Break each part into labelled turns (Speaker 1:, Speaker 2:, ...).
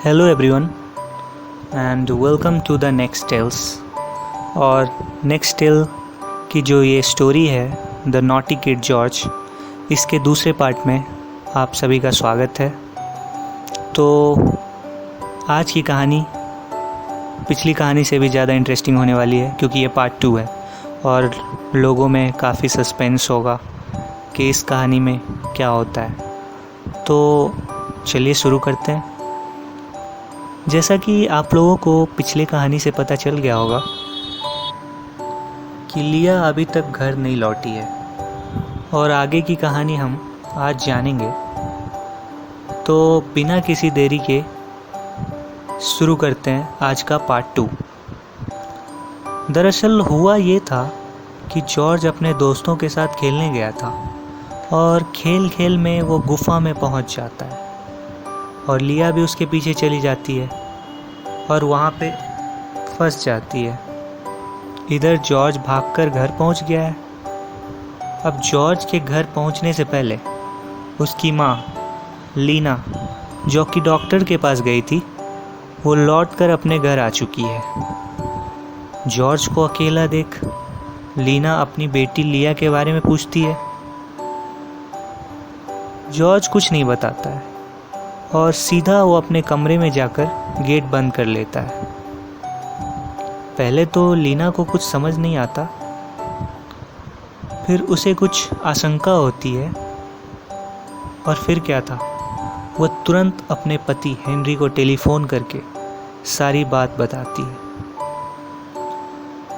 Speaker 1: Hello everyone and welcome to the next tales. और next tale की जो ये स्टोरी है द नॉटी किड जॉर्ज, इसके दूसरे पार्ट में आप सभी का स्वागत है। तो आज की कहानी पिछली कहानी से भी ज़्यादा इंटरेस्टिंग होने वाली है क्योंकि ये पार्ट 2 है और लोगों में काफ़ी सस्पेंस होगा कि इस कहानी में क्या होता है। तो चलिए शुरू करते हैं। जैसा कि आप लोगों को पिछली कहानी से पता चल गया होगा कि लिया अभी तक घर नहीं लौटी है और आगे की कहानी हम आज जानेंगे। तो बिना किसी देरी के शुरू करते हैं आज का पार्ट 2। दरअसल हुआ ये था कि जॉर्ज अपने दोस्तों के साथ खेलने गया था और खेल खेल में वो गुफा में पहुंच जाता है और लिया भी उसके पीछे चली जाती है और वहाँ पे फंस जाती है। इधर जॉर्ज भागकर घर पहुँच गया है। अब जॉर्ज के घर पहुँचने से पहले उसकी माँ लीना, जो कि डॉक्टर के पास गई थी, वो लौटकर अपने घर आ चुकी है। जॉर्ज को अकेला देख लीना अपनी बेटी लिया के बारे में पूछती है। जॉर्ज कुछ नहीं बताता है और सीधा वो अपने कमरे में जाकर गेट बंद कर लेता है। पहले तो लीना को कुछ समझ नहीं आता, फिर उसे कुछ आशंका होती है और फिर क्या था, वो तुरंत अपने पति हेनरी को टेलीफोन करके सारी बात बताती है।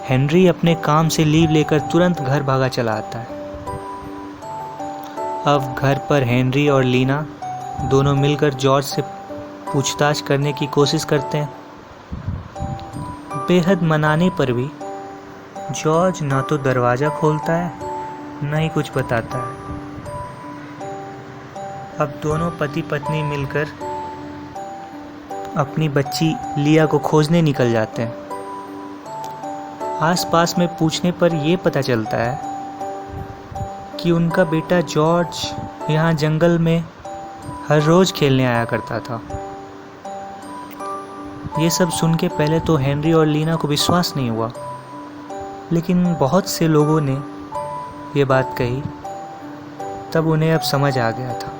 Speaker 1: हेनरी अपने काम से लीव लेकर तुरंत घर भागा चला आता है। अब घर पर हेनरी और लीना दोनों मिलकर जॉर्ज से पूछताछ करने की कोशिश करते हैं। बेहद मनाने पर भी जॉर्ज ना तो दरवाज़ा खोलता है न ही कुछ बताता है। अब दोनों पति पत्नी मिलकर अपनी बच्ची लिया को खोजने निकल जाते हैं। आसपास में पूछने पर यह पता चलता है कि उनका बेटा जॉर्ज यहाँ जंगल में हर रोज़ खेलने आया करता था। ये सब सुन के पहले तो हेनरी और लीना को विश्वास नहीं हुआ, लेकिन बहुत से लोगों ने ये बात कही, तब उन्हें अब समझ आ गया था।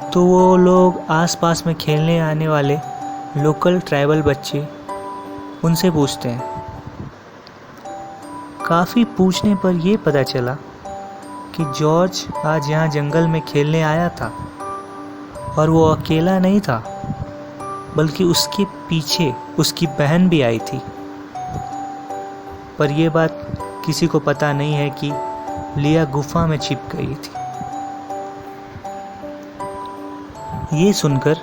Speaker 1: तो वो लोग आसपास में खेलने आने वाले लोकल ट्राइबल बच्चे, उनसे पूछते हैं। काफ़ी पूछने पर यह पता चला कि जॉर्ज आज यहाँ जंगल में खेलने आया था और वो अकेला नहीं था, बल्कि उसके पीछे उसकी बहन भी आई थी। पर यह बात किसी को पता नहीं है कि लिया गुफा में छिप गई थी। ये सुनकर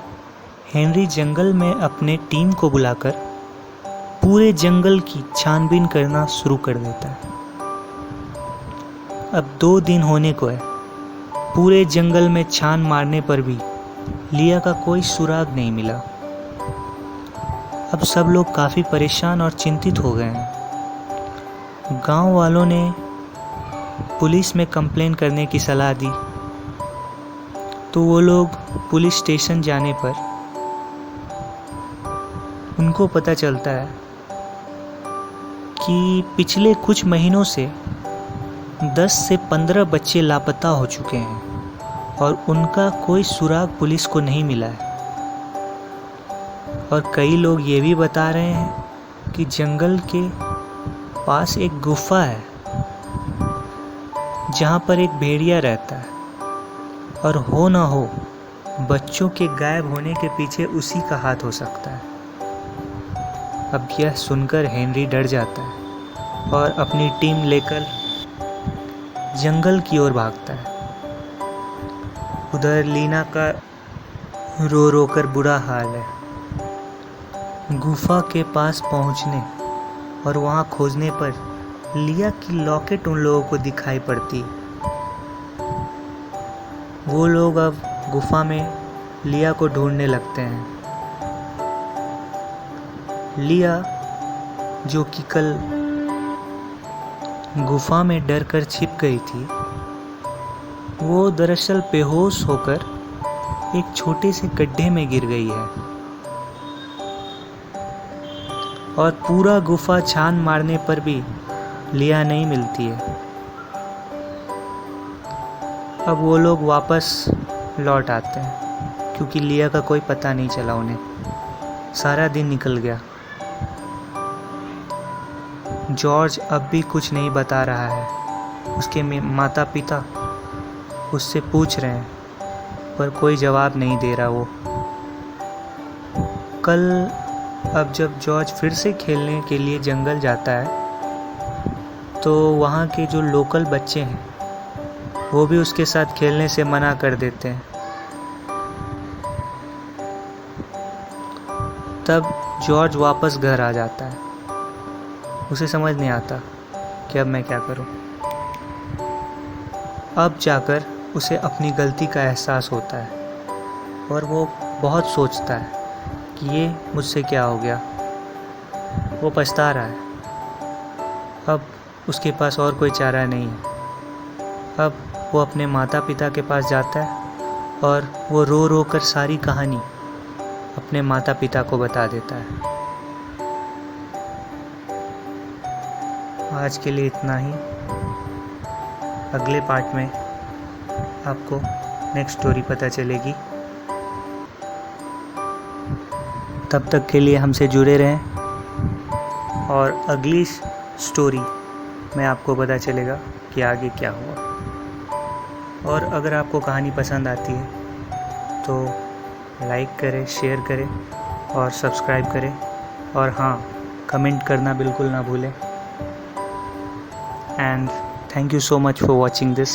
Speaker 1: हेनरी जंगल में अपने टीम को बुलाकर पूरे जंगल की छानबीन करना शुरू कर देता है। अब 2 दिन होने को है। पूरे जंगल में छान मारने पर भी लिया का कोई सुराग नहीं मिला। अब सब लोग काफ़ी परेशान और चिंतित हो गए हैं। गांव वालों ने पुलिस में कंप्लेन करने की सलाह दी, तो वो लोग पुलिस स्टेशन जाने पर उनको पता चलता है कि पिछले कुछ महीनों से 10 से 15 बच्चे लापता हो चुके हैं और उनका कोई सुराग पुलिस को नहीं मिला है। और कई लोग ये भी बता रहे हैं कि जंगल के पास एक गुफा है जहाँ पर एक भेड़िया रहता है और हो ना हो बच्चों के गायब होने के पीछे उसी का हाथ हो सकता है। अब यह सुनकर हेनरी डर जाता है और अपनी टीम लेकर जंगल की ओर भागता है। उधर लीना का रो रो कर बुरा हाल है। गुफा के पास पहुंचने और वहां खोजने पर लिया की लॉकेट उन लोगों को दिखाई पड़ती। वो लोग अब गुफा में लिया को ढूंढने लगते हैं। लिया, जो कि कल गुफा में डर कर छिप गई थी, वो दरअसल बेहोश होकर एक छोटे से गड्ढे में गिर गई है और पूरा गुफा छान मारने पर भी लिया नहीं मिलती है। अब वो लोग वापस लौट आते हैं क्योंकि लिया का कोई पता नहीं चला उन्हें। सारा दिन निकल गया। जॉर्ज अब भी कुछ नहीं बता रहा है। उसके माता पिता उससे पूछ रहे हैं पर कोई जवाब नहीं दे रहा वो। कल अब जब जॉर्ज फिर से खेलने के लिए जंगल जाता है तो वहाँ के जो लोकल बच्चे हैं वो भी उसके साथ खेलने से मना कर देते हैं। तब जॉर्ज वापस घर आ जाता है। उसे समझ नहीं आता कि अब मैं क्या करूं। अब जाकर उसे अपनी गलती का एहसास होता है और वो बहुत सोचता है कि ये मुझसे क्या हो गया। वो पछता रहा है। अब उसके पास और कोई चारा नहीं है। अब वो अपने माता पिता के पास जाता है और वो रो रो कर सारी कहानी अपने माता पिता को बता देता है। आज के लिए इतना ही। अगले पार्ट में आपको नेक्स्ट स्टोरी पता चलेगी। तब तक के लिए हमसे जुड़े रहें और अगली स्टोरी में आपको पता चलेगा कि आगे क्या हुआ। और अगर आपको कहानी पसंद आती है तो लाइक करें, शेयर करें और सब्सक्राइब करें। और हाँ, कमेंट करना बिल्कुल ना भूलें। And thank you so much for watching this.